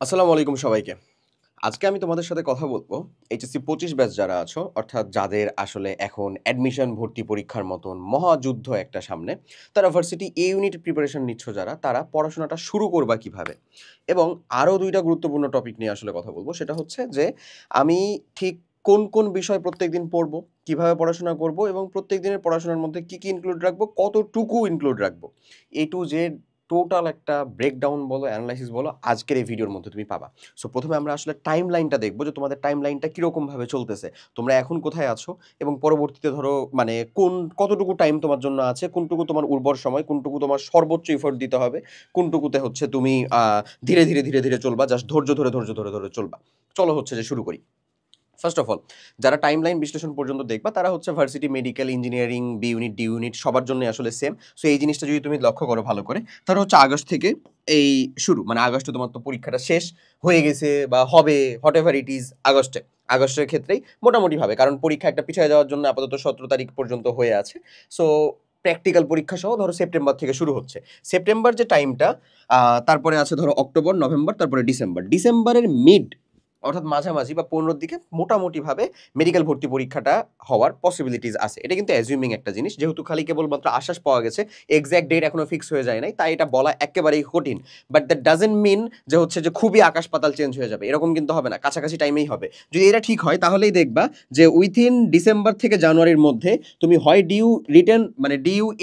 আসসালামু আলাইকুম সবাইকে। আজকে আমি তোমাদের সাথে কথা বলবো এইচএসসি ২৫ ব্যাচ যারা আছো, অর্থাৎ যাদের আসলে এখন অ্যাডমিশন ভর্তি পরীক্ষার মতন মহাযুদ্ধ একটা সামনে। তারা ভার্সিটি এ ইউনিট প্রিপারেশন নিচ্ছ যারা, তারা পড়াশোনাটা শুরু করবা কিভাবে? এবং আরো ২ টা গুরুত্বপূর্ণ টপিক নিয়ে আসলে কথা বলবো। সেটা হচ্ছে যে আমি ঠিক কোন বিষয় প্রত্যেকদিন পড়বো, কিভাবে পড়াশোনা করবো এবং প্রত্যেক দিনের পড়াশোনার মধ্যে কি ইনক্লুড রাখবো, কতটুকু ইনক্লুড রাখবো। A to Z টোটাল একটা ব্রেকডাউন বলো, অ্যানালাইসিস বলো, আজকের এই ভিডিওর মধ্যে তুমি পাবা। সো প্রথমে আমরা আসলে টাইমলাইনটা দেখবো যে তোমাদের টাইমলাইনটা কিরকমভাবে চলতেছে। তোমরা এখন কোথায় আছো এবং পরবর্তীতে ধরো মানে কতটুকু টাইম তোমার জন্য আছে, কোনটুকু তোমার উর্বর সময়, কোনটুকু তোমার সর্বোচ্চ এফোর্ট দিতে হবে, কোনটুকুতে হচ্ছে তুমি ধীরে ধীরে চলবা, জাস্ট ধৈর্য ধরে চলবা। চলো হচ্ছে যে শুরু করি। ফার্স্ট অফ অল, যারা টাইমলাইন বিশ্লেষণ পর্যন্ত দেখবা তারা হচ্ছে varsity, medical, engineering, B unit, D unit সবার জন্য আসলে সেম। সো এই জিনিসটা যদি তুমি লক্ষ্য করো ভালো করে, তাহলে হচ্ছে আগস্ট থেকে এই শুরু, মানে আগস্টে তোমার তো পরীক্ষাটা শেষ হয়ে গেছে বা হবে, হোয়াট এভার ইট ইজ, আগস্টের ক্ষেত্রেই মোটামুটিভাবে, কারণ পরীক্ষা একটা পিছিয়ে যাওয়ার জন্য আপাতত ১৭ তারিখ পর্যন্ত হয়ে আছে। সো প্র্যাকটিক্যাল পরীক্ষা সহ ধরো সেপ্টেম্বর থেকে শুরু হচ্ছে। সেপ্টেম্বর যে টাইমটা, তারপরে আছে ধরো অক্টোবর, নভেম্বর, তারপরে ডিসেম্বরের মিড অর্থাৎ মাঝামাঝি বা ১৫র দিকে মোটামুটিভাবে মেডিকেল ভর্তি পরীক্ষাটা হওয়ার পসিবিলিটিস আছে। এটা কিন্তু অ্যাজিউমিং একটা জিনিস, যেহেতু খালি কেবলমাত্র আশ্বাস পাওয়া গেছে, এক্সাক্ট ডেট এখনো ফিক্স হয়ে যায় নাই, তাই এটা বলা একেবারেই কঠিন। বাট দ্যাট ডাজেন্ট মিন যে হচ্ছে যে খুবই আকাশ পাতাল চেঞ্জ হয়ে যাবে, এরকম কিন্তু হবে না, কাছাকাছি টাইমেই হবে। যদি এটা ঠিক হয় তাহলেই দেখবা যে উইথিন ডিসেম্বর থেকে জানুয়ারির মধ্যে তুমি হয় ডিউ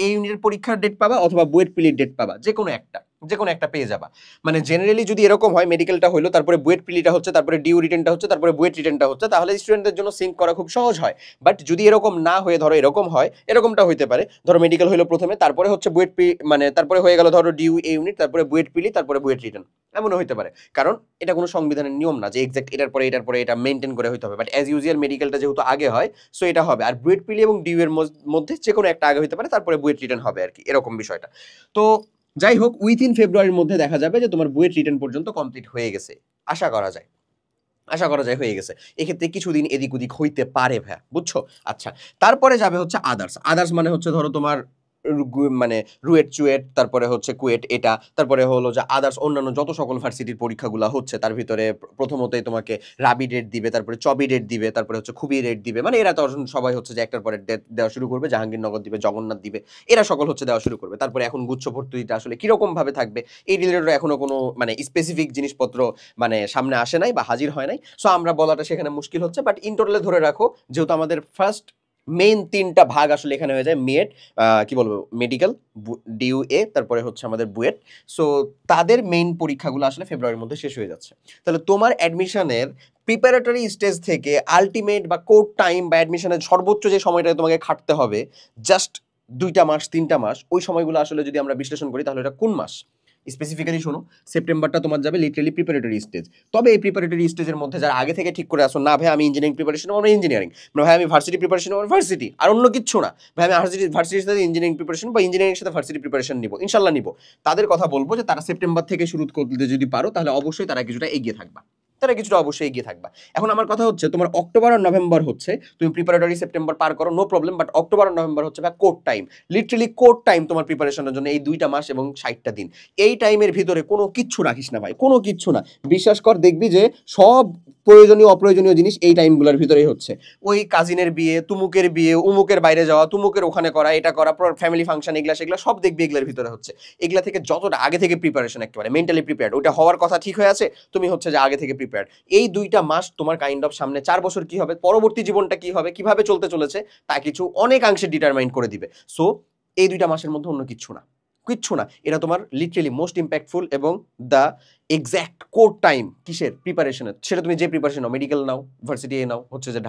এ ইউনিটের পরীক্ষার ডেট পাবা, অথবা বুয়েট পিলির ডেট পাবা, যে কোনো একটা পেয়ে যাবা। মানে জেনারেলি যদি এরকম হয়, মেডিকেলটা হলো, তারপরে বুয়েট প্রিলিটা হচ্ছে, তারপরে ডিউ রিটেনটা হচ্ছে, তারপরে বুয়েট রিটেনটা হচ্ছে, তাহলে স্টুডেন্টদের জন্য সিঙ্ক করা খুব সহজ হয়। বাট যদি এরকম না হয়ে ধরো এরকম হয়, এরকমটা হইতে পারে, ধরো মেডিকেল হলো প্রথমে, তারপরে হচ্ছে মানে তারপরে হয়ে গেল ধরো ডিউ এ ইউনিট, তারপরে বুয়েট পিলি, তারপরে বুয়েট রিটেন, এমনও হইতে পারে। কারণ এটা কোনো সংবিধানের নিয়ম না যে এক্সাক্ট এটার পরে এটা মেনটেন করে হইতে হবে। বাট অ্যাজ ইউজুয়াল মেডিকেলটা যেহেতু আগে হয়, সো এটা হবে। আর বুয়েট পিলি এবং ডিউ এর মধ্যে যে কোনো একটা আগে হইতে পারে, তারপরে বুয়েট রিটেন হবে আর কি, এরকম বিষয়টা। তো যাই হোক, উইথিন ফেব্রুয়ারির মধ্যে দেখা যাবে যে তোমার বুয়েট রিটেন পর্যন্ত কমপ্লিট হয়ে গেছে। আশা করা যায় হয়ে গেছে। এক্ষেত্রে কিছুদিন এদিক ওদিক হইতে পারে ভাইয়া, বুঝছো? আচ্ছা, তারপরে যাবে হচ্ছে আদার্স মানে হচ্ছে ধরো তোমার মানে রুয়েট চুয়েট, তারপরে হচ্ছে কুয়েট, এটা তারপরে হলো যে আদার্স অন্যান্য যত সকল ভার্সিটির পরীক্ষাগুলো হচ্ছে, তার ভিতরে প্রথমতই তোমাকে রাবি ডেট দিবে, তারপরে চবি ডেট দিবে, তারপরে হচ্ছে খুবই ডেট দিবে। মানে এরা তো সবাই হচ্ছে যে একটার পরে ডেট দেওয়া শুরু করবে, জাহাঙ্গীরনগর দিবে, জগন্নাথ দিবে, এরা সকল হচ্ছে দেওয়া শুরু করবে। তারপরে এখন গুচ্ছ ভর্তিটা আসলে কিরকম ভাবে থাকবে, এই রিলেটেড এখনো কোনো মানে স্পেসিফিক জিনিসপত্র মানে সামনে আসে নাই বা হাজির হয় নাই। সো আমরা বলাটা সেখানে মুশকিল হচ্ছে। বাট ইন টোটালে ধরে রাখো, যেহেতু আমাদের ফার্স্ট মেইন ৩টা ভাগ আসলে এখানে হয়ে যায়, কি বলবো, মেডিকেল, ডিউ এ, তারপরে হচ্ছে আমাদের বুয়েট। সো তাদের মেইন পরীক্ষাগুলো আসলে ফেব্রুয়ারির মধ্যে শেষ হয়ে যাচ্ছে। তাহলে তোমার অ্যাডমিশনের প্রিপারেটরি স্টেজ থেকে আলটিমেট বা কোর টাইম বা অ্যাডমিশনের সর্বোচ্চ যে সময়টা তোমাকে খাটতে হবে, জাস্ট ২টা মাস ৩টা মাস, ওই সময়গুলো আসলে যদি আমরা বিশ্লেষণ করি তাহলে এটা কোন মাস? স্পেসিফিক্যালি শোনো, সেপ্টেম্বরটা তোমার যাবে লিটারেলি প্রিপারেটরি স্টেজ। তবে এই প্রিপারেটরি স্টেজের মধ্যে যারা আগে থেকে ঠিক করে আসো, না ভাই আমি ইঞ্জিনিয়ারিং প্রিপারেশন, আমার ইঞ্জিনিয়ারিং, না ভাই আমি ভার্সিটি প্রিপারেশন, আমার ভার্সিটি, আর অন্য কিচ্ছু না, ভাই আমি ভার্সিটির সাথে ইঞ্জিনিয়ারিং প্রিপারেশন বা ইঞ্জিনিয়ারিং সাথে ভার্সিটি প্রিপারেশন নিবো, ইনশাল্লাহ নিবো, তাদের কথা বলবো যে তারা সেপ্টেম্বর থেকে শুরু করতে যদি পারো, তাহলে অবশ্যই তারা কিছুটা এগিয়ে থাকবা, এখন আমার কথা হচ্ছে, তোমার অক্টোবর আর নভেম্বর হচ্ছে, তুমি প্রিপারেটরি সেপ্টেম্বর পার করো, নো প্রবলেম। বাট অক্টোবর আর নভেম্বর হচ্ছে ভাই core time, literally core time তোমার প্রিপারেশনের জন্য, এই ২টা মাস এবং ৬০টা দিন। এই টাইমের ভিতরে কোনো কিচ্ছু রাখিস না ভাই, কোনো কিচ্ছু না। বিশ্বাস কর, দেখবি যে সব প্রয়োজনীয় অপ্রয়োজনীয় জিনিস এই টাইমগুলোর ভিতরেই হচ্ছে। ওই কাজিনের বিয়ে, তুমুকের বিয়ে, উমুকের বাইরে যাওয়া, তুমুকের ওখানে করা, এটা করা, ফ্যামিলি ফাংশন, এগুলা সেগুলা সব দেখবি এগুলোর ভিতরে হচ্ছে। এগুলা থেকে যতটা আগে থেকে প্রিপারেশন, একেবারে মেন্টালি প্রিপেয়ার্ড, ওটা হওয়ার কথা ঠিক হয়ে আছে, তুমি হচ্ছে যে আগে থেকে প্রিপেয়ার্ড। এই ২টা মাস তোমার কাইন্ড অফ সামনে ৪ বছর কি হবে, পরবর্তী জীবনটা কি হবে, কিভাবে চলতে চলেছে, তা কিছু অনেকাংশে ডিটারমাইন করে দিবে। সো এই ২টা মাসের মধ্যে অন্য কিচ্ছু না, এটা তোমার লিটারেলি মোস্ট ইম্প্যাক্টফুল এবং দ্য এক্স্যাক্ট কোর টাইম কিসের প্রিপারেশনের, সেটা তুমি যে প্রিপারেশন নাও, মেডিকেল নাও, ভার্সিটি নাও, হচ্ছে যে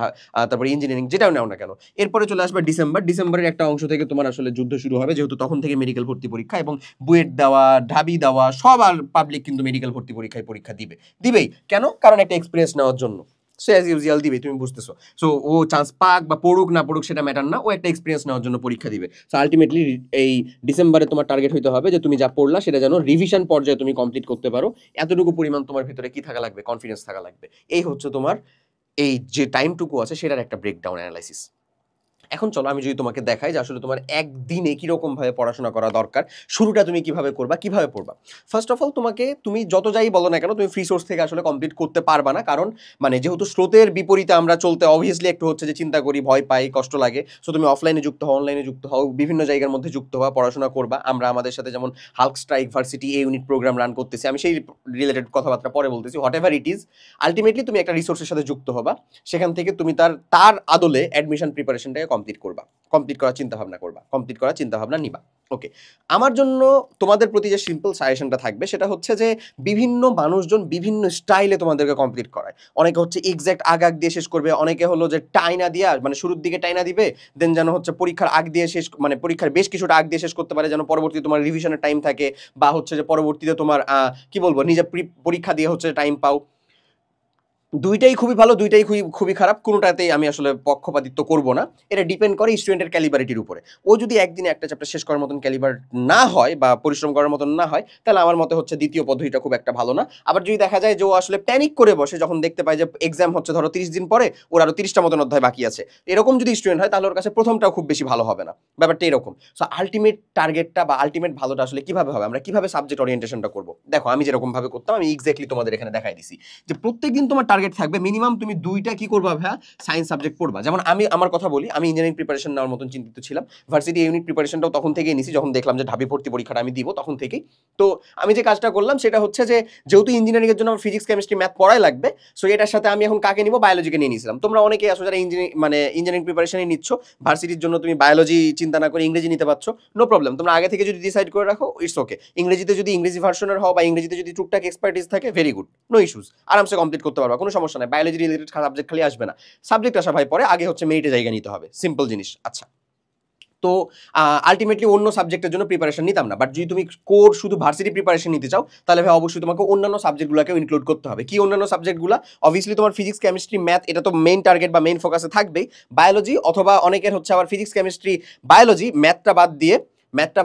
তারপরে ইঞ্জিনিয়ারিং, যেটাও নাও না কেন। এরপরে চলে আসবে ডিসেম্বরের একটা অংশ থেকে তোমার আসলে যুদ্ধ শুরু হবে, যেহেতু তখন থেকে মেডিকেল ভর্তি পরীক্ষা, এবং বুয়েট দেওয়া, ঢাবি দেওয়া, সব আর পাবলিক কিন্তু মেডিকেল ভর্তি পরীক্ষা দিবেই। কেন? কারণ একটা এক্সপিরিয়েন্স নেওয়ার জন্য। সে অ্যাজ ইউজুয়াল দিবে, তুমি বুঝতেছো। সো ও চান্স পাক বা পড়ুক না পড়ুক সেটা ম্যাটার না, ও একটা এক্সপিরিয়েন্স নেওয়ার জন্য পরীক্ষা দিবে। সো আলটিমেটলি এই ডিসেম্বরে তোমার টার্গেট হইতে হবে যে তুমি যা পড়লা সেটা যেন রিভিশন পর্যায়ে তুমি কমপ্লিট করতে পারো। এতটুকু পরিমাণ তোমার ভিতরে কি থাকা লাগবে, কনফিডেন্স থাকা লাগবে। এই হচ্ছে তোমার এই যে টাইমটুকু আছে সেটার একটা ব্রেকডাউন অ্যানালাইসিস। এখন চলো আমি যদি তোমাকে দেখাই যে আসলে তোমার একদিনে কিরকম ভাবে পড়াশোনা করা দরকার, শুরুটা তুমি কিভাবে করবা, কিভাবে পড়বা। ফার্স্ট অফ অল তোমাকে তুমি যত যাই বলো না কেন তুমি ফ্রি সোর্স থেকে আসলে কমপ্লিট করতে পারবা না, কারণ মানে যেহেতু স্রোতের বিপরীতে আমরা চলতে অবভিয়াসলি একটু হচ্ছে যে চিন্তা করি, ভয় পাই, কষ্ট লাগে। সো তুমি অফলাইনে যুক্ত হও, অনলাইনে যুক্ত হও, বিভিন্ন জায়গার মধ্যে যুক্ত হওয়া, পড়াশোনা করবা। আমরা আমাদের সাথে যেমন Hulk strike varsity A unit program run করতেছি, আমি সেই রিলেটেড কথাবার্তা পরে বলতেছি। What ever it is, ultimately তুমি একটা রিসোর্সের সাথে যুক্ত হবা, সেখান থেকে তুমি তার তার আদলে অ্যাডমিশন প্রিপারেশনটাকে কমপ্লিট করবা, কমপ্লিট করার চিন্তা ভাবনা করবা, কমপ্লিট করার চিন্তা ভাবনা নিবা। ওকে, আমার জন্য তোমাদের প্রতি যে সিম্পল সাজেশনটা থাকবে সেটা হচ্ছে যে বিভিন্ন মানুষজন বিভিন্ন স্টাইলে তোমাদেরকে কমপ্লিট করায়। অনেকে হচ্ছে এক্সাক্ট আগ আগ দিয়ে শেষ করবে, অনেকে হলো যে টাইনা দিয়া মানে শুরুর দিকে টাইনা দিবে, দেন যেন হচ্ছে পরীক্ষার আগ দিয়ে শেষ, মানে পরীক্ষার বেশ কিছুটা আগ দিয়ে শেষ করতে পারে, যেন পরবর্তী তোমার রিভিশনের টাইম থাকে, বা হচ্ছে যে পরবর্তীতে তোমার কি বলবো নিজে পরীক্ষা দিয়ে হচ্ছে টাইম পাও। দুইটাই খুবই ভালো, দুইটাই খুবই খুবই খারাপ, কোনোটাতেই আমি আসলে পক্ষপাতিত্ব করব না। এটা ডিপেন্ড করে স্টুডেন্টের ক্যালিবারিটির উপরে। ও যদি একদিনে একটা চ্যাপ্টার শেষ করার মতন ক্যালিবার না হয় বা পরিশ্রম করার মতন না হয়, তাহলে আমার মতে হচ্ছে দ্বিতীয় পদ্ধতিটা খুব একটা ভালো না। আবার যদি দেখা যায় যে ও আসলে প্যানিক করে বসে, যখন দেখতে পায় যে এক্সাম হচ্ছে ধরো 30 দিন পরে, ওর আরো 30টা মতন অধ্যায় বাকি আছে, এরকম যদি স্টুডেন্ট হয়, তাহলে ওর কাছে প্রথমটাও খুব বেশি ভালো হবে না। ব্যাপারটা এরকম। সো আলটিমেট টার্গেটটা বা আলটিমেট ভালোটা আসলে কিভাবে হবে, আমরা কিভাবে সাবজেক্ট ওরিয়েন্টেশনটা করবো, দেখো আমি যেরকম ভাবে করতাম আমি এক্স্যাক্টলি তোমাদের এখানে দেখাই দিছি যে প্রত্যেকদিন তোমার টার্গেট থাকবে মিনিমাম তুমি দুইটা কি করবা ভাইয়া, সায়েন্স সাবজেক্ট পড়বা। যেমন আমি আমার কথা বলি, আমি ইঞ্জিনিয়ারিং প্রিপারেশন নেওয়ার মতন চিন্তিত ছিলাম। ভার্সিটি ইউনিট প্রিপারেশনটাও তখন থেকেই নিছি যখন দেখলাম যে ঢাবি ভর্তি পরীক্ষাটা আমি দিব, তখন থেকেই। তো আমি যে কাজটা করলাম সেটা হচ্ছে যে যেহেতু ইঞ্জিনিয়ারিং এর জন্য আমার ফিজিক্স কেমিস্ট্রি ম্যাথ পড়াই লাগবে, সো এটার সাথে আমি এখন কাকে নিব, বায়োলজিকে নিয়ে নিয়েছিলাম। তোমরা অনেকেই আসো যারা ইঞ্জিনিয়ারিং প্রিপারেশনই নিচ্ছ, ভার্সিটির জন্য তুমি বায়োলজি চিন্তা না করে ইংরেজি নিতে পারছো, নো প্রবলেম। তোমরা আগে থেকে যদি ডিসাইড করে রাখো ইটস ওকে। ইংরেজিতে যদি ইংরেজি ভার্সনের হও বা ইংরেজিতে যদি টুকটাক এক্সপার্টিস থাকে, ভেরি গুড, নো ইস্যুস, আরামসে কমপ্লিট করতে পারবা, কোনো সমস্যা নাই। বায়োলজি রিলেটেড সাবজেক্ট খালি আসবে না, সাবজেক্ট আসা ভাই পরে, আগে হচ্ছে মেরিটে জায়গা নিতে হবে, সিম্পল জিনিস। আচ্ছা, তো আলটিমেটলি অন্য সাবজেক্টের জন্য প্রিপারেশন নিতাম না, বাট যদি তুমি কোর শুধু ভার্সিটি প্রিপারেশন নিতে চাও, তাহলে ভাই অবশ্যই তোমাকে অন্যান্য সাবজেক্টগুলোকেও ইনক্লুড করতে হবে। কি অন্যান্য সাবজেক্টগুলো? অবভিয়াসলি তোমার ফিজিক্স কেমিস্ট্রি ম্যাথ, এটা তো মেইন টার্গেট বা মেইন ফোকাসে থাকবেই। বায়োলজি, অথবা অনেকের হচ্ছে আবার ফিজিক্স কেমিস্ট্রি বায়োলজি ম্যাথটা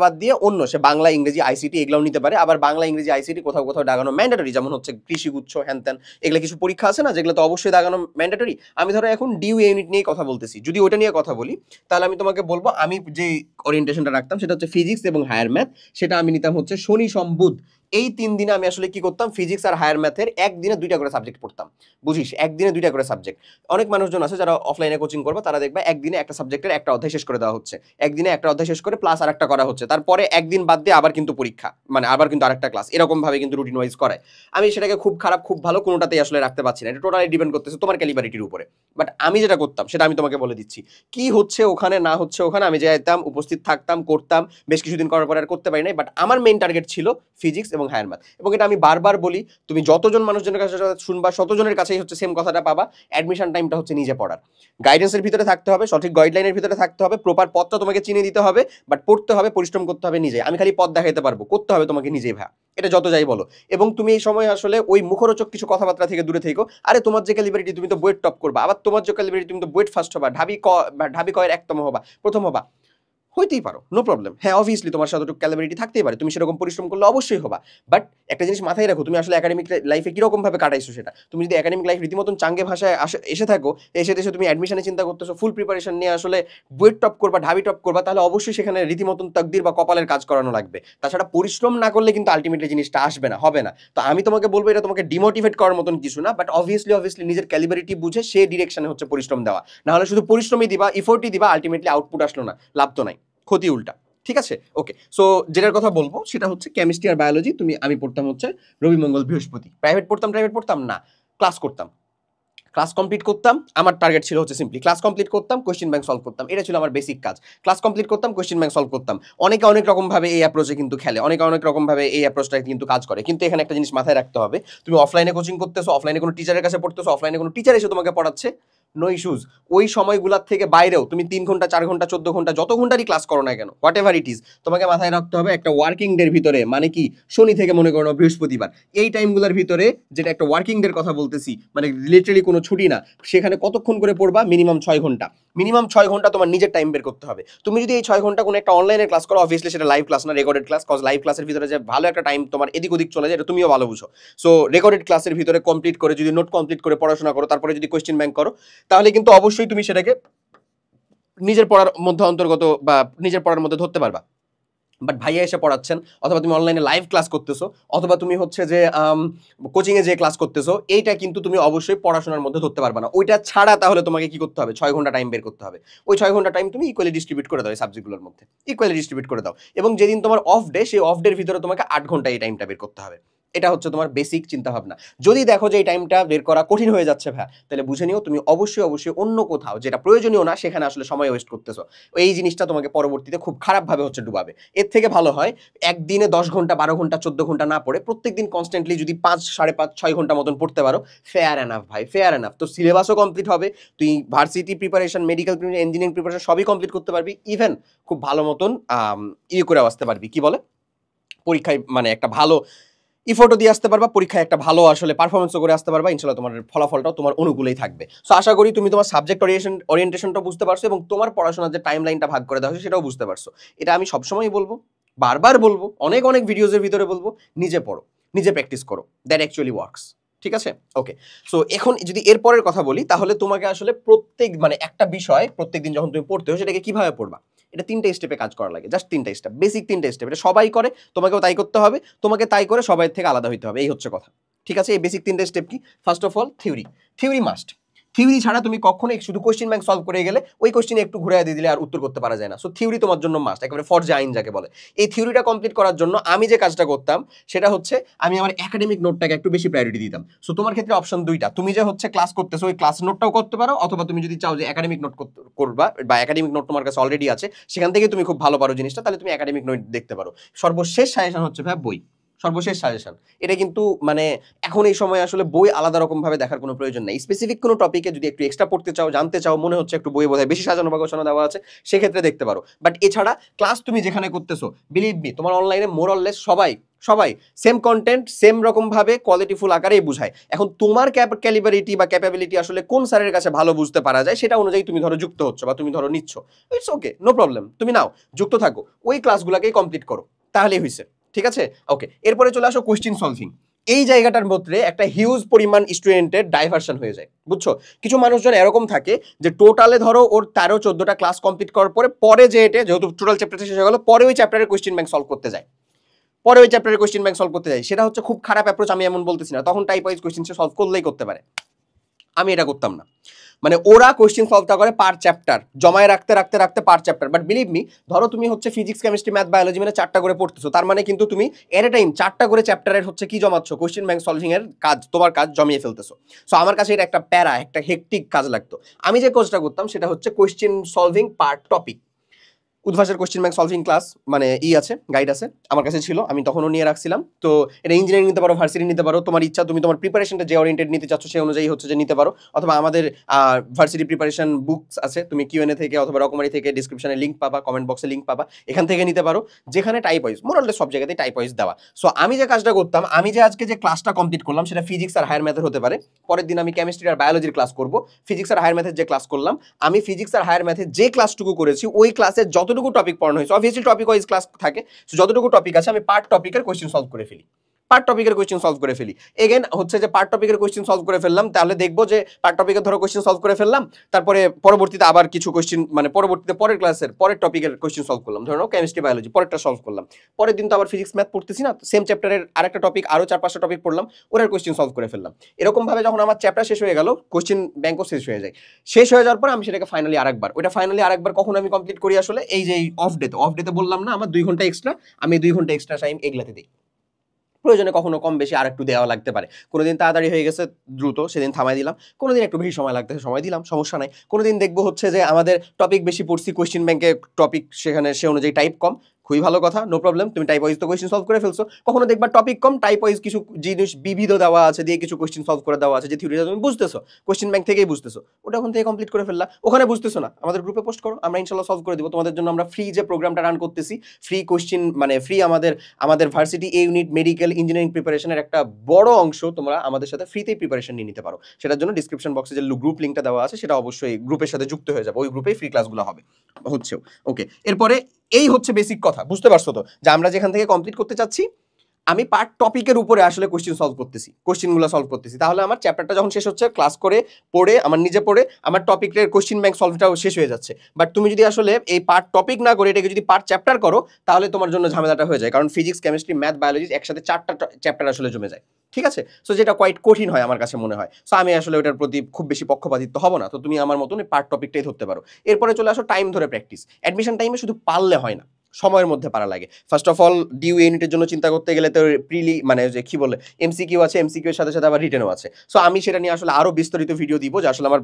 বাদ দিয়ে অন্য সে বাংলা ইংরেজি আইসিটি এগুলোও নিতে পারে। আবার বাংলা ইংরেজি আইসিটি কোথাও কোথাও দাগানো ম্যান্ডেটরি, যেমন হচ্ছে কৃষিগুচ্ছ হ্যান এগুলো কিছু পরীক্ষা আছে না, যেগুলো তো অবশ্যই দাগানো ম্যান্ডেটরি। আমি ধরো এখন ডিউ ইউনিট নিয়ে কথা বলতেছি, যদি ওটা নিয়ে কথা বলি, তাহলে আমি তোমাকে বলবো আমি যে ওরিয়েন্টেশনটা রাখতাম সেটা হচ্ছে ফিজিক্স এবং হায়ার ম্যাথ। সেটা আমি নিতাম হচ্ছে শনি সোম বুধ, এই 3 দিনে আমি আসলে কি করতাম, ফিজিক্স আর হায়ার ম্যাথের একদিনে 2টা করে সাবজেক্ট পড়তাম। বুঝিস, একদিনে 2টা করে সাবজেক্ট। অনেক মানুষজন আছে যারা অফলাইনে কোচিং করবে, তারা দেখবে একদিনে একটা সাবজেক্টের একটা অধ্যায় শেষ করে দেওয়া হচ্ছে, একদিনে একটা অধ্যায় শেষ করে প্লাস আরেকটা করা হচ্ছে, তারপরে একদিন বাদ দিয়ে আবার কিন্তু পরীক্ষা, মানে আবার কিন্তু আরেকটা ক্লাস, এরকম ভাবে কিন্তু রুটিন ওয়াইজ করায়। আমি সেটাকে খুব খারাপ খুব ভালো কোনোটাতেই আসলে রাখতে পারছি না, এটা টোটালি ডিপেন্ড করতেছে তোমার ক্যালিবারিটির উপরে। বাট আমি যেটা করতাম সেটা আমি তোমাকে বলে দিচ্ছি, কি হচ্ছে ওখানে না হচ্ছে ওখানে আমি যাইতাম, উপস্থিত থাকতাম, করতাম। বেশ কিছুদিন করার পরে আর করতে পারি নাই, বাট আমার মেইন টার্গেট ছিল ফিজিক্স এবং হায়ার ম্যাথ। এবং এটা আমি বারবার বলি, তুমি যতজন মানুষজনের কাছে শুনবা শতজনের কাছেই হচ্ছে সেম কথাটা পাবা, অ্যাডমিশন টাইমটা হচ্ছে নিজে পড়ার। গাইডেন্সের ভিতরে থাকতে হবে, সঠিক গাইডলাইনের ভিতরে থাকতে হবে, প্রপার পথটা তোমাকে চিনে দিতে হবে, বাট পড়তে হবে, পরিশ্রম করতে হবে নিজে। আমি খালি পথ দেখাইতে পারবো, করতে হবে তোমাকে নিজেই ভাই, এটা যত যাই বলো। এবং তুমি এই সময় আসলে ওই মুখরোচক কিছু কথাবার্তা থেকে দূরে থেকো। আরে তোমার যে ক্যালিবারিটি তুমি তো বুয়েট টপ করবা, আবার তোমার যে ক্যালিবারিটি তুমি তো বুয়েট ফার্স্ট হবা, ঢাবি কয়ের একতম হবা, প্রথম হবা, হইতেই পারো, নো প্রবলেম। হ্যাঁ, অবভিয়াসলি তোমার সাথে একটু ক্যালাবিলিটি থাকতেই পারে, তুমি সেরকম পরিশ্রম করলে অবশ্যই হবা। বাট একটা জিনিস মাথায় রাখো, তুমি আসলে একাডেমিক লাইফে কিরকম ভাবে কাটাইছো সেটা। তুমি যদি একাডেমিক লাইফ রীতিমতন চাঙ্গে ভাষায় এসে থাকো, এসে দেশে তুমি অ্যাডমিশনে চিন্তা করতেছো, ফুল প্রিপারেশন নিয়ে আসলে বুয়েট টপ করবা, ঢাবি টপ করবা, তাহলে অবশ্যই সেখানে রীতিমতন তাকদির বা কপালের কাজ করানো লাগবে। তাছাড়া পরিশ্রম না করলে কিন্তু আলটিমেটলি জিনিসটা আসবে না, হবে না। তো আমি তোমাকে বলবো এটা তোমাকে ডিমোটিভেট করার মতন কিছু না, বাট অবভিয়াসলি নিজের ক্যালিবারিটি বুঝে সে ডিরেকশনে হচ্ছে পরিশ্রম দেওয়া। না হলে শুধু পরিশ্রমই দিবা, ইফোর্টই দিবা, আলটিমেটলি আউটপুট আসলো না, লাভ তো নাই, ক্ষতি উল্টা। ঠিক আছে, ওকে। সো যেটার কথা বলবো সেটা হচ্ছে কেমিস্ট্রি আর বায়োলজি। আমি পড়তাম হচ্ছে রবি মঙ্গল বৃহস্পতি, প্রাইভেট পড়তাম না, ক্লাস করতাম, ক্লাস কমপ্লিট করতাম। আমার টার্গেট ছিল হচ্ছে সিম্পলি ক্লাস কমপ্লিট করতাম, কোয়েশ্চেন ব্যাংক সলভ করতাম, এটা ছিল আমার বেসিক কাজ। ক্লাস কমপ্লিট করতাম, কোয়েশ্চেন ব্যাংক সলভ করতাম। অনেকে অনেক রকম ভাবে এই অ্যাপ্রোচে কিন্তু খেলে, অনেকে অনেক রকম ভাবে এই অ্যাপ্রোচটা কিন্তু কাজ করে। কিন্তু এখানে একটা জিনিস মাথায় রাখতে হবে, তুমি অফলাইনে কোচিং করতেছো, অফলাইনে কোনো টিচারের কাছে পড়তেছো, অফলাইনে কোনো টিচার এসে তোমাকে পড়াচ্ছে, নো ইস্যুজ। ওই সময়গুলোর থেকে বাইরেও তুমি 3 ঘন্টা 4 ঘন্টা 14 ঘন্টা যত ঘন্টারই ক্লাস করো না কেন, হোয়াট এভার ইট ইজ, তোমাকে মাথায় রাখতে হবে একটা ওয়ার্কিং ডের ভিতরে, মানে কি শনি থেকে মনে করো বৃহস্পতিবার, এই টাইমগুলোর ভিতরে, যেটা একটা ওয়ার্কিং ডের কথা বলতেছি, মানে লিটারালি কোনো ছুটি না, সেখানে কতক্ষণ করে পড়বা, মিনিমাম 6 ঘন্টা। মিনিমাম 6 ঘন্টা তোমার নিজের টাইম বের করতে হবে। তুমি যদি এই 6 ঘন্টা কোনো একটা অনলাইনে ক্লাস করো, অবভিয়াসলি সেটা লাইভ ক্লাস না, রেকর্ডেড ক্লাস, কজ লাইভ ক্লাসের ভিতরে যে ভালো একটা টাইম তোমার এদিক ওদিক চলে যায়, এটা তুমিও ভালো বুঝো। সো রেকর্ডেড ক্লাসের ভিতরে কমপ্লিট করে যদি নোট কমপ্লিট করে পড়াশোনা করো, তারপরে যদি কোয়েশ্চেন ব্যাংক করো, তাহলে কিন্তু অবশ্যই তুমি সেটাকে নিজের পড়ার মধ্যে অন্তর্গত বা নিজের পড়ার মধ্যে ধরতে পারবা। বাট ভাইয়া এসে পড়াচ্ছেন, অথবা তুমি অনলাইনে লাইভ ক্লাস করতেছো, অথবা তুমি হচ্ছে যে কোচিংয়ে যে ক্লাস করতেছো, এইটা কিন্তু তুমি অবশ্যই পড়াশোনার মধ্যে ধরতে পারবে না। ওইটা ছাড়া তাহলে তোমাকে কি করতে হবে, 6 ঘন্টা টাইম বের করতে হবে। ওই 6 ঘন্টা টাইম তুমি ইকুয়ালি ডিস্ট্রিবিউট করে দাও এই সাবজেক্টগুলোর মধ্যে, ইকুয়ালি ডিস্ট্রিবিউট করে দাও। এবং যেদিন তোমার অফ ডে, সেই অফ ডের ভিতরে তোমাকে 8 ঘন্টা এই টাইমটা বের করতে হবে। এটা হচ্ছে তোমার বেসিক চিন্তা ভাবনা। যদি দেখো যে এই টাইমটা বের করা কঠিন হয়ে যাচ্ছে ভাই, তাহলে বুঝে নিও তুমি অবশ্যই অবশ্যই অন্য কোথাও যেটা প্রয়োজনীয় না সেখানে আসলে সময় ওয়েস্ট করতেছো। এই জিনিসটা তোমাকে পরবর্তীতে খুব খারাপভাবে হচ্ছে ডুবাবে। এর থেকে ভালো হয় একদিনে 10 ঘন্টা, 12 ঘন্টা, 14 ঘন্টা না পড়ে প্রত্যেকদিন কনস্ট্যান্টলি যদি 5, 5.5, 6 ঘন্টা মতন পড়তে পারো, ফেয়ার এনাফ ভাই, ফেয়ার এনাফ। তো সিলেবাসও কমপ্লিট হবে, তুই varsity preparation, medical preparation, engineering preparation সবই কমপ্লিট করতে পারবি। ইভেন খুব ভালো মতন করে আসতে পারবি, কি বলে, পরীক্ষায় মানে একটা ভালো ইফোর্টও দিয়ে আসতে পারবা, পরীক্ষায় একটা ভালো আসলে পারফরমেন্সও করে আসতে পারবা। ইনশাল্লাহ তোমার ফলাফলটাও তোমার অনুকূলেই থাকবে। সো আশা করি তুমি তোমার সাবজেক্ট ওরিয়েন্টেশনটা বুঝতে পারছো এবং তোমার পড়াশোনার যে টাইম লাইনটা ভাগ করে দেওয়া হয়েছে সেটাও বুঝতে পারছো। এটা আমি সবসময় বলবো, বারবার বলবো, অনেক অনেক ভিডিওজের ভিতরে বলবো, নিজে পড়ো, নিজে প্র্যাকটিস করো, দ্যাট অ্যাকচুয়ালি ওয়ার্কস। ঠিক আছে, ওকে। সো এখন যদি এরপরের কথা বলি, তাহলে তোমাকে আসলে প্রত্যেক মানে একটা বিষয় প্রত্যেকদিন যখন তুমি পড়তে হয় সেটাকে কিভাবে পড়বা, এটা 3টে স্টেপে কাজ করা লাগে, জাস্ট 3টে স্টেপ, বেসিক 3টে স্টেপ। এটা সবাই করে, তোমাকেও তাই করতে হবে, তোমাকে তাই করে সবাই থেকে আলাদা হইতে হবে, এই হচ্ছে কথা। ঠিক আছে, এই বেসিক 3টে স্টেপ কি? First of all theory, theory must. Theory ছাড়া তুমি কখনোই শুধু কোশ্চেন ব্যাংক সলভ করে গেলে ওই কোশ্চেনে একটু ঘুরে দিয়ে দিলে আর উত্তর করতে পারা যায় না। সো থিওরি তোমার জন্য মাস্ট, একেবারে ফরজে আইন যাকে বলে। এই থিওরিটা কমপ্লিট করার জন্য আমি যে কাজটা করতাম সেটা হচ্ছে আমি আমার একাডেমিক নোটটাকে একটু বেশি প্রায়োরিটি দিতাম। সো তোমার ক্ষেত্রে অপশন দুইটা, তুমি যে হচ্ছে ক্লাস করতেছো ওই ক্লাস নোটটাও করতে পারো, অথবা তুমি যদি চাও যে একাডেমিক নোট করবা বা একাডেমিক নোট তোমার কাছে অলরেডি আছে, সেখান থেকে তুমি খুব ভালো পারো জিনিসটা, তাহলে তুমি একাডেমিক নোট দেখতে পারো। সর্বশেষ সাজেশন হচ্ছে ভাই বই, সর্বশেষ সাজেশন। এটা কিন্তু মানে এখন এই সময় আসলে বই আলাদা রকম ভাবে দেখার কোনো প্রয়োজন নেই। স্পেসিফিক কোনো টপিকে যদি একটু এক্সট্রা পড়তে চাও, জানতে চাও, মনে হচ্ছে একটু বই বোধহয় বেশি সাজানো বা গোছানো দেওয়া আছে, সেক্ষেত্রে দেখতে পারো। বাট এছাড়া ক্লাস তুমি যেখানে করতেছো, বিলিভ মি, তোমার অনলাইনে মোরললেস সবাই সবাই সেম কন্টেন্ট সেম রকম ভাবে কোয়ালিটিফুল আকারেই বুঝায়। এখন তোমার ক্যালিবারিটি বা ক্যাপাবিলিটি আসলে কোন স্যারের কাছে ভালো বুঝতে পারা যায় সেটা অনুযায়ী তুমি ধরো যুক্ত হচ্ছ বা তুমি ধরো নিচ্ছ, ইটস ওকে, নো প্রবলেম, তুমি নাও, যুক্ত থাকো, ওই ক্লাসগুলোকেই কমপ্লিট করো, তাহলেই হয়েছে। ঠিক আছে, ওকে। এরপরে চলে আসো কোশ্চেন সলভিং। এই জায়গাটার মধ্যে একটা হিউজ পরিমাণ স্টুডেন্টের ডাইভার্সন হয়ে যায়, বুঝছো? কিছু মানুষজন এরকম থাকে যে টোটালে ধরো ওর 13-14টা ক্লাস কমপ্লিট করার পরে যে এটা যেহেতু টোটাল চ্যাপ্টার শেষ হয়ে গেল, পরে ওই চ্যাপ্টারের কোশ্চেন ব্যাংক সলভ করতে যায়, সেটা হচ্ছে খুব খারাপ অ্যাপ্রোচ। আমি এমন বলতেছি না, তখন টাইপ ওয়াইজ কোশ্চেন সে সলভ করলেই করতে পারে, আমি এটা করতাম না। মানে ওরা কোশ্চেন সলভটা করে পার চ্যাপ্টার, জমায় রাখতে রাখতে রাখতে পার চ্যাপ্টার। বাট বিলিভ মি, ধরো তুমি হচ্ছে ফিজিক্স, কেমিস্ট্রি, ম্যাথ, বায়োলজি মানে 4টা করে পড়তেছো, তার মানে কিন্তু তুমি এট এ টাইম 4টা করে চ্যাপ্টারের হচ্ছে কি জমাচ্ছ, কোশ্চেন ব্যাংক সলভিং এর কাজ, তোমার কাজ জমিয়ে ফেলতেছো। সো আমার কাছে এটা একটা প্যারা, একটা হেকটিক কাজ লাগতো। আমি যে কোর্সটা করতাম সেটা হচ্ছে কোশ্চেন সলভিং পার টপিক। উদ্ভাসের কোশ্চেন ব্যাংক সলভিং ক্লাস মানে আছে, গাইড আছে, আমার কাছে ছিল, আমি তখনও নিয়ে রাখছিলাম। তো এটা ইঞ্জিনিয়ারিং নিতে পারো, ভার্সিটি নিতে পারো, তোমার ইচ্ছা, তুমি তোমার প্রিপারেশনটা যে ওরিয়েন্টেড নিতে চাচ্ছ সেই অনুযায়ী হচ্ছে যে নিতে পারো। অথবা আমাদের ভার্সিটি প্রিপারেশন বুকস আছে, তুমি কিউএনএ থেকে অথবা রকমারি থেকে ডিসক্রিপশনে লিঙ্ক পাবা, কমেন্ট বক্সে লিঙ্ক পাবা, এখান থেকে নিতে পারো, যেখানে টাইপ ওয়াইজ মোরালে সব জায়গাতেই টাইপ ওয়াইজ দেওয়া। সো আমি যে কাজটা করতাম, আমি যে আজকে যে ক্লাসটা কমপ্লিট করলাম সেটা ফিজিক্স আর হায়ার ম্যাথের হতে পারে, পরের দিন আমি কেমিস্ট্রি আর বায়োলজির ক্লাস করব। ফিজিক্স আর হায়ার ম্যাথের যে ক্লাস করলাম, আমি ফিজিক্স আর হায়ার ম্যাথের যে ক্লাসটুকু করেছি ওই ক্লাসের যতটুকু টপিক পড়ানো হয়েছে, অবভিয়াসলি টপিক ওয়াইজ ক্লাস থাকে, যতটুকু টপিক আছে আমি পার্ট টপিকের কোশ্চেন সলভ করে ফেলি, এগেন হচ্ছে যে পার্ট টপিকের কোশ্চেন সলভ করে ফেললাম, তাহলে দেখবো যে পার্ট টপিকের ধরো কোশ্চেন সলভ করে ফেললাম, তারপরে পরবর্তীতে আবার কিছু কোশ্চেন মানে পরবর্তীতে পরের ক্লাসের পরের টপিকের কোশ্চেন সলভ করলাম, ধরো কেমিস্ট্রি, বায়োলজি পরেরটা সলভ করলাম, পরের দিন তো আবার ফিজিক্স, ম্যাথ পড়তেছি না, সেম চ্যাপ্টারের আরেকটা টপিক আরো 4-5টা টপিক পড়লাম, ওটার কোশ্চেন সলভ করে ফেললাম। এরকম ভাবে যখন আমার চ্যাপ্টার শেষ হয়ে গেল, কোশ্চেন ব্যাংকও শেষ হয়ে যায়। শেষ হয়ে যাওয়ার পর আমি সেটাকে ফাইনালি আরেকবার কখন আমি কমপ্লিট করি আসলে, এই যে অফ ডেতে বললাম না আমার 2 ঘন্টা এক্সট্রা, আমি 2 ঘন্টা এক্সট্রা টাইম এগুলাতে দিই। প্রয়োজনে কখনো কম বেশি আর একটু দেওয়া লাগতে পারে, কোনোদিন তাড়াতাড়ি হয়ে গেছে দ্রুত সেদিন থামাই দিলাম, কোনোদিন একটু বেশি সময় লাগতেছে সময় দিলাম, সমস্যা নাই। কোনোদিন দেখবো হচ্ছে যে আমাদের টপিক বেশি পড়ছি, কোশ্চেন ব্যাংকে টপিক সেখানে সে অনুযায়ী টাইপ কম, খুবই ভালো কথা, নো প্রবলেম, তুমি টাইপ ওয়াইজ তো কোশ্চেন সলভ করে ফেলছো। কখনো দেখবা টপিক কম, টাইপ ওয়াইজ কিছু জিনিস বিবিধ দেওয়া আছে, দিয়ে কিছু কোশ্চেন সলভ করে দেওয়া আছে, যে থিওরিটা তুমি বুঝতেছো, কোশ্চেন ব্যাংক থেকেই বুঝতেছো, ওটা ওখান থেকে কমপ্লিট করে ফেললা। ওখানে বুঝতেছো না, আমাদের গ্রুপে পোস্ট করো, আমরা ইনশাল্লাহ সলভ করে দিব তোমাদের জন্য। আমরা ফ্রি যে প্রোগ্রামটা রান করতেছি, ফ্রি কোশ্চেন মানে ফ্রি আমাদের varsity A unit medical engineering প্রিপারেশনের একটা বড় অংশ তোমরা আমাদের সাথে ফ্রিতেই প্রিপারেশন নিয়ে নিতে পারো। সেটার জন্য ডিসক্রিপশন বক্সে যে গ্রুপ লিঙ্কটা দেওয়া আছে সেটা অবশ্যই গ্রুপের সাথে যুক্ত হয়ে যাবে, ওই গ্রুপে ফ্রি ক্লাসগুলো হচ্ছে। ওকে, এরপরে এই হচ্ছে বেসিক কথা, বুঝতে পারছো তো যে আমরা যেখান থেকে কমপ্লিট করতে চাচ্ছি আমি পার্ট টপিকের উপরে আসলে কোশ্চেনগুলো সলভ করতেছি, তাহলে আমার চ্যাপ্টারটা যখন শেষ হচ্ছে ক্লাস করে পড়ে আমার নিজে পড়ে আমার টপিকের কোশ্চেন ব্যাংক সলভটাও শেষ হয়ে যাচ্ছে। বাট তুমি যদি আসলে এই পার্ট টপিক না করে এটাকে যদি পার্ট চ্যাপ্টার করো তাহলে তোমার জন্য ঝামেলাটা হয়ে যায়, কারণ ফিজিক্স, কেমিস্ট্রি, ম্যাথ, বায়োলজি একসাথে 4টা চ্যাপ্টার আসলে জমে যায়। ঠিক আছে, সো যেটা কোয়াইট কঠিন হয় আমার কাছে মনে হয়। সো আমি আসলে ওটার প্রতি খুব বেশি পক্ষপাতিত্ব হব না। তো তুমি আমার মতন পার্ট টপিকটাই ধরতে পারো। এরপরে চলে আসো টাইম ধরে প্র্যাকটিস। অ্যাডমিশন টাইমে শুধু পারলে হয় না, সময়ের মধ্যে পারা লাগে। ফার্স্ট অফ অল ডিউ ইউনিটের জন্য চিন্তা করতে গেলে তো মানে যে কি বলে এমসিকিউ আছে, এমসিকিউ এর সাথে সাথে আবার রিটেনও আছে। সো আমি সেটা নিয়ে আসলে আরো বিস্তারিত ভিডিও দিব যে আসলে আমার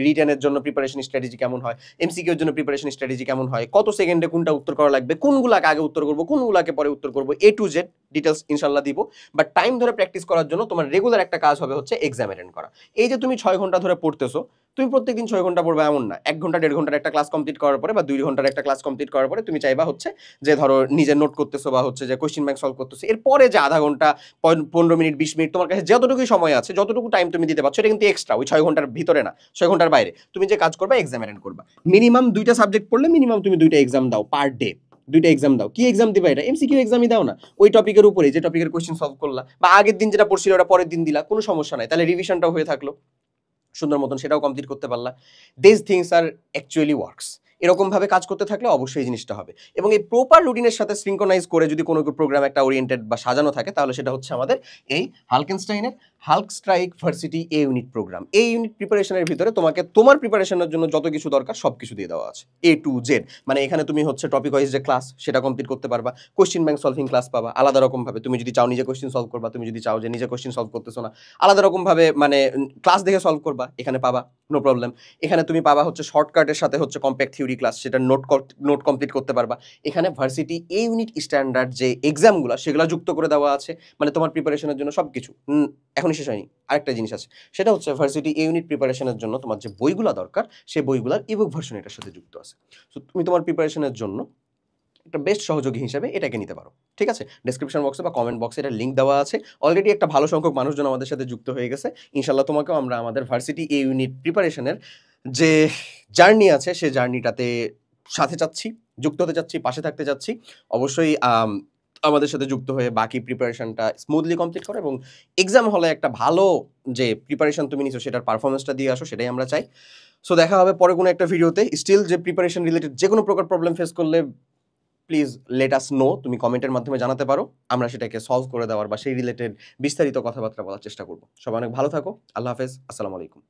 রিটেনের জন্য প্রিপারেশন স্ট্র্যাটেজি কেমন হয়, এমসিকিউ এর জন্য প্রিপারেশন স্ট্র্যাটেজি কেমন হয়, কত সেকেন্ডে কোনটা উত্তর করা লাগবে, কোনগুলাকে আগে উত্তর করব, কোনগুলাকে পরে উত্তর করব, এ টু জেড ডিটেলস ইনশাল্লাহ দিব। বাট টাইম ধরে প্র্যাকটিস করার জন্য তোমার রেগুলার একটা কাজ হবে হচ্ছে এক্সাম অ্যাটেন্ড করা। এই যে তুমি 6 ঘন্টা ধরে পড়তেছো, তুমি প্রত্যেকদিন 6 ঘন্টা পড়বে এমন না। 1 ঘন্টা 1.5 ঘন্টার একটা ক্লাস কমপ্লিট করার পরে বা 2 ঘন্টার একটা ক্লাস কমপ্লিট করার পরে তুমি চাইবা হচ্ছে যে ধরো নিজের নোট করতেছো বা হচ্ছে যে কোশ্চেন ব্যাংক সলভ করতেছো, এরপরে যে আধা ঘন্টা 15 মিনিট 20 মিনিট তোমার কাছে যতটুকুই সময় আছে, যতটুকু টাইম তুমি দিতে পারছো, এটা কিন্তু এক্সট্রা, ওই 6 ঘন্টার ভিতরে না, 6 ঘন্টার বাইরে তুমি যে কাজ করবা এক্সাম অ্যাটেন্ড করবা। মিনিমাম 2টা সাবজেক্ট পড়লে মিনিমাম তুমি 2টা এক্সাম দাও পার ডে। 2টা এক্সাম দাও। কি এক্সাম দিবা? এটা এমসিকিউ এক্সামই দাও না, ওই টপিকের উপরে যে টপিকের কোশ্চেন সলভ করলা বা আগের দিন যেটা পড়ছিল ওটা পরের দিন দিলা, কোনো সমস্যা নাই, তাহলে রিভিশনটাও হয়ে থাকলো সুন্দর মতন, সেটাও কমপ্লিট করতে পারলা। দিস থিংস আর অ্যাকচুয়ালি ওয়ার্কস। এরকম ভাবে কাজ করতে থাকলে অবশ্যই এই জিনিসটা হবে। এবং এই প্রপার রুটিনের সাথে সিনক্রোনাইজ করে যদি কোনো প্রোগ্রাম একটা ওরিয়েন্টেড বা সাজানো থাকে, তাহলে সেটা হচ্ছে আমাদের এই হালকেনস্টাইনের Hulk strike varsity A unit programme. এই ইউনিট প্রিপারেশনের ভিতরে তোমাকে তোমার প্রিপারেশনের জন্য যত কিছু দরকার সব কিছু দিয়ে দেওয়া আছে, এ টু জেড। মানে এখানে তুমি হচ্ছে টপিক ওয়াইজ যে ক্লাস সেটা কমপ্লিট করতে পারবা, কোশ্চেন ব্যাংক সলভিং ক্লাস পাবা আলাদা রকম ভাবে। তুমি যদি চাও নিজে কোশ্চেন সলভ করবা, তুমি যদি চাও যে নিজে কোশ্চেন সলভ করতেছো না, আলাদা রকম ভাবে মানে ক্লাস দেখে সলভ করবা, এখানে পাবা, নো প্রবলেম। এখানে তুমি পাবা হচ্ছে শর্টকাটের সাথে হচ্ছে কম্প্যাক্ট থিওরি ক্লাস, সেটা নোট কমপ্লিট করতে পারবা। এখানে ভার্সিটি এ ইউনিট স্ট্যান্ডার্ড যে এক্সামগুলো সেগুলো যুক্ত করে দেওয়া আছে, মানে তোমার প্রিপারেশনের জন্য সব কিছু। এখনই শেষ হয়নি, আরেকটা জিনিস আছে, সেটা হচ্ছে ভার্সিটি এ ইউনিট প্রিপারেশনের জন্য তোমার যে বইগুলো দরকার সেই বইগুলোর ইবুক ভার্সন এটার সাথে যুক্ত আছে। সো তুমি তোমার প্রিপারেশনের জন্য একটা বেস্ট সহযোগী হিসেবে এটাকে নিতে পারো। ঠিক আছে, ডেসক্রিপশন বক্সে বা কমেন্ট বক্সে এটা লিঙ্ক দেওয়া আছে। অলরেডি একটা ভালো সংখ্যক মানুষজন আমাদের সাথে যুক্ত হয়ে গেছে। ইনশাল্লাহ তোমাকেও আমরা আমাদের ভার্সিটি এ ইউনিট প্রিপারেশনের যে জার্নি আছে সেই জার্নিটাতে সাথে চাচ্ছি, যুক্ত হতে চাচ্ছি, পাশে থাকতে চাচ্ছি। অবশ্যই আমাদের সাথে যুক্ত হয়ে বাকি প্রিপারেশনটা স্মুথলি কমপ্লিট করো এবং এক্সাম হলে একটা ভালো যে প্রিপারেশন তুমি নিছো সেটার পারফরমেন্সটা দিয়ে আসো, সেটাই আমরা চাই। সো দেখা হবে পরে কোনো একটা ভিডিওতে। স্টিল যে প্রিপারেশন রিলেটেড যে কোনো প্রকার প্রবলেম ফেস করলে প্লিজ লেট আস নো, তুমি কমেন্টের মাধ্যমে জানাতে পারো, আমরা সেটাকে সলভ করে দেওয়ার বা সেই রিলেটেড বিস্তারিত কথাবার্তা বলার চেষ্টা করবো। সবাই অনেক ভালো থাকো, আল্লাহ হাফেজ, আসসালামু আলাইকুম।